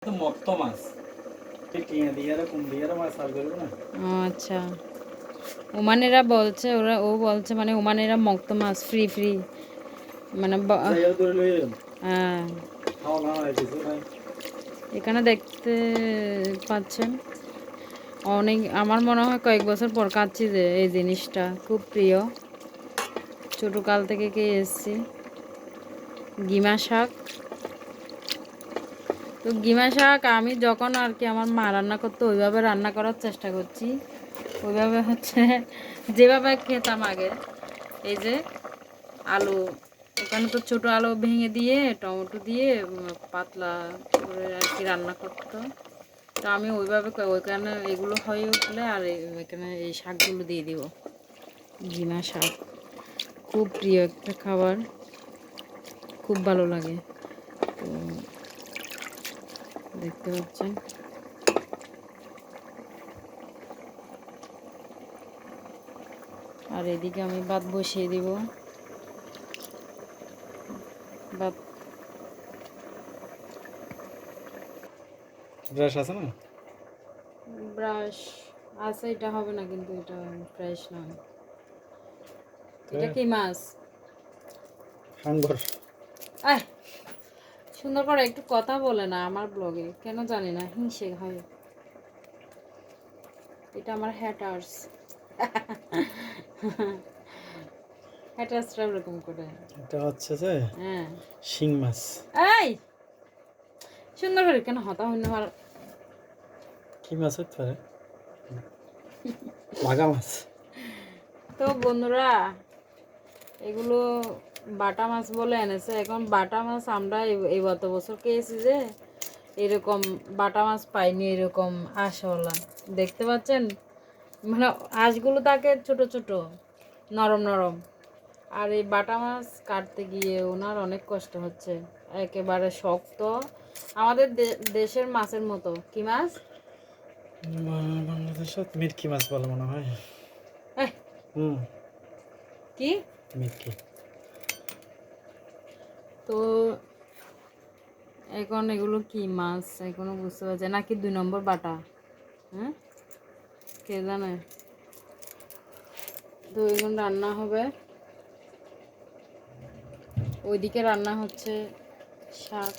তো মক্ত মাছ টিয়া দিয়ে এরকম দিয়ে মাছ আর করবো না। আচ্ছা, ওমানেরা বলছে, ও বলছে মানে ওমানেরা মক্ত মাছ ফ্রি ফ্রি মানে যাইও ধরে লই হ্যাঁ। খাওয়া না হয় কিছু নাই। এখানে দেখতে পাচ্ছেন অনেক, আমার মনে হয় কয়েক বছর পর খাচ্ছি যে এই জিনিসটা খুব প্রিয়, ছোটো কাল থেকে খেয়ে এসেছি। গিমা শাক, তো গিমা শাক আমি যখন আর কি আমার মা রান্না করতো ওইভাবে রান্না করার চেষ্টা করছি, ওইভাবে হচ্ছে যেভাবে খেতাম আগে। এই যে আলু, ওখানে তো ছোটো আলু ভেঙে দিয়ে টমেটো দিয়ে পাতলা করে আর কি রান্না করতো। তো আমি ওইভাবে ওইখানে এগুলো হয়ে উঠলে আর এখানে এই শাকগুলো দিয়ে দিব। গিমা শাক খুব প্রিয় একটা খাবার, খুব ভালো লাগে। তো দেখতে পাচ্ছেন আর এদিকে আমি ভাত বসিয়ে দিব। ভাত ব্রাশ আছে না? ব্রাশ আছে, এটা হবে না কিন্তু এটা ফ্রেশ নয়। এটা কি মাছ? হাঙ্গর। আহ, সুন্দর করে একটু কথা বলে না আমার ব্লগে, কেন জানি না হিংসে হয়। এটা আমার হ্যাটার্স, হ্যাটার্সরা এরকম করে। এটা হচ্ছে যে হ্যাঁ, শিং মাছ। এই সুন্দর করে কেন হতা হইন আমার। কি মাছ হতে পারে? বাগা মাছ। তো বন্ধুরা, এগুলো বাটা মাছ বলে এনেছে। এখন বাটা মাছ আমরা এই গত বছর খেয়েছি যে এরকম বাটা মাছ পাইনি, এরকম আঁশওয়ালা দেখতে পাচ্ছেন, মানে আঁশগুলো থাকে ছোট ছোট নরম নরম। আর এই বাটা মাছ কাটতে গিয়ে ওনার অনেক কষ্ট হচ্ছে, একেবারে শক্ত, আমাদের দেশের মাছের মতো। কি মাছ? বাংলাদেশে মিরকি মাছ বলে মনে হয়। এহ, হুম, কি? মিরকি। তো এখন এগুলো কি মাছ এখনো বুঝতে পারছে নাকি 2 নম্বর বাটা? হ্যাঁ, কে জানে। তো এখন রান্না হবে, ওইদিকে রান্না হচ্ছে শাক।